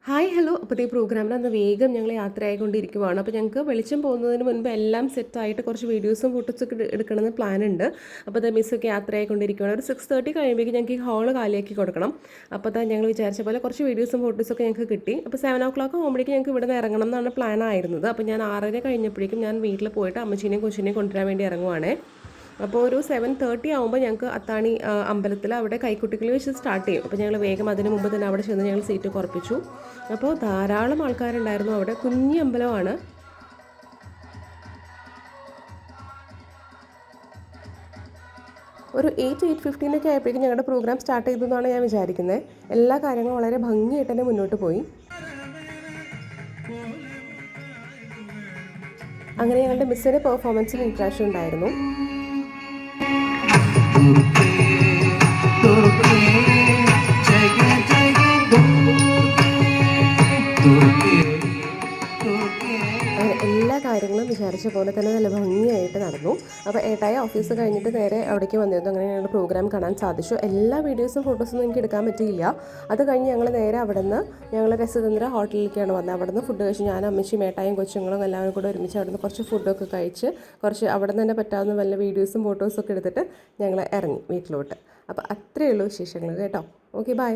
Hi hello. അപ്പോൾ ഈ പ്രോഗ്രാമിൽ അന്ന് വേഗം ഞങ്ങൾ യാത്രയായിക്കൊണ്ടിരിക്കുവാണ്. അപ്പോൾ ഞങ്ങൾക്ക് വെളിച്ചം പോകുന്നതിന് മുൻപ് എല്ലാം സെറ്റായിട്ട് കുറച്ച് വീഡിയോസും ഫോട്ടോസൊക്കെ എടുക്കണമെന്ന് പ്ലാനുണ്ട്. അപ്പോൾ അത് മിസ്സൊക്കെ യാത്രയായിക്കൊണ്ടിരിക്കുകയാണ്. ഒരു 6:30 കഴിയുമ്പോഴേക്കും ഞങ്ങൾക്ക് ഈ ഹാള് കാലിയാക്കി കൊടുക്കണം. അപ്പോൾ അത് ഞങ്ങൾ വിചാരിച്ച പോലെ കുറച്ച് വീഡിയോസും ഫോട്ടോസൊക്കെ ഞങ്ങൾക്ക് കിട്ടി. അപ്പോൾ 7 o'clock ആകുമ്പോഴേക്കും ഞങ്ങൾക്ക് ഇവിടെ നിന്ന് ഇറങ്ങണം എന്നാണ് പ്ലാൻ ആയിരുന്നത്. അപ്പോൾ ഞാൻ 6:30 കഴിഞ്ഞപ്പോഴേക്കും ഞാൻ വീട്ടിൽ പോയിട്ട് അമ്മച്ചീനെയും കൊച്ചിനെയും കൊണ്ടുവരാൻ വേണ്ടി ഇറങ്ങുവാണേ. അപ്പോൾ ഒരു 7:30 ആകുമ്പോൾ ഞങ്ങൾക്ക് അത്താണി അമ്പലത്തിൽ അവിടെ കൈക്കുട്ടികൾ വെച്ച് സ്റ്റാർട്ട് ചെയ്യും. അപ്പോൾ ഞങ്ങൾ വേഗം അതിന് മുമ്പ് തന്നെ അവിടെ ചെന്ന് ഞങ്ങൾ സീറ്റ് കുറപ്പിച്ചു. അപ്പോൾ ധാരാളം ആൾക്കാരുണ്ടായിരുന്നു. അവിടെ കുഞ്ഞി അമ്പലമാണ്. ഒരു 8:15 ആയപ്പോഴേക്കും ഞങ്ങളുടെ പ്രോഗ്രാം സ്റ്റാർട്ട് ചെയ്തു എന്നാണ് ഞാൻ വിചാരിക്കുന്നത്. എല്ലാ കാര്യങ്ങളും വളരെ ഭംഗിയായിട്ട് തന്നെ മുന്നോട്ട് പോയി. അങ്ങനെ ഞങ്ങളുടെ മിസ്സിൻ്റെ പെർഫോമൻസിൽ ഇൻട്രാക്ഷൻ ഉണ്ടായിരുന്നു. എല്ലാ കാര്യങ്ങളും വിചാരിച്ച പോലെ തന്നെ നല്ല ഭംഗിയായിട്ട് നടന്നു. അപ്പോൾ ഏട്ടായ ഓഫീസ് കഴിഞ്ഞിട്ട് നേരെ അവിടേക്ക് വന്നിരുന്നു. അങ്ങനെ ഞങ്ങളുടെ പ്രോഗ്രാം കാണാൻ സാധിച്ചു. എല്ലാ വീഡിയോസും ഫോട്ടോസൊന്നും എനിക്ക് എടുക്കാൻ പറ്റിയില്ല. അത് കഴിഞ്ഞ് ഞങ്ങൾ നേരെ അവിടെ നിന്ന് ഞങ്ങൾ രസതന്ത്ര ഹോട്ടലിലേക്കാണ് വന്നത്. അവിടെ നിന്ന് ഫുഡ് കഴിച്ച് ഞാൻ അമ്മച്ചിയും ഏട്ടായും കൊച്ചുങ്ങളും എല്ലാവരും കൂടെ ഒരുമിച്ച് അവിടെ നിന്ന് കുറച്ച് ഫുഡൊക്കെ കഴിച്ച് കുറച്ച് അവിടെ നിന്ന് തന്നെ പറ്റാവുന്ന വല്ല വീഡിയോസും ഫോട്ടോസൊക്കെ എടുത്തിട്ട് ഞങ്ങൾ ഇറങ്ങി വീട്ടിലോട്ട്. അപ്പോൾ അത്രയേ ഉള്ളൂ വിശേഷങ്ങൾ കേട്ടോ. Okay, by.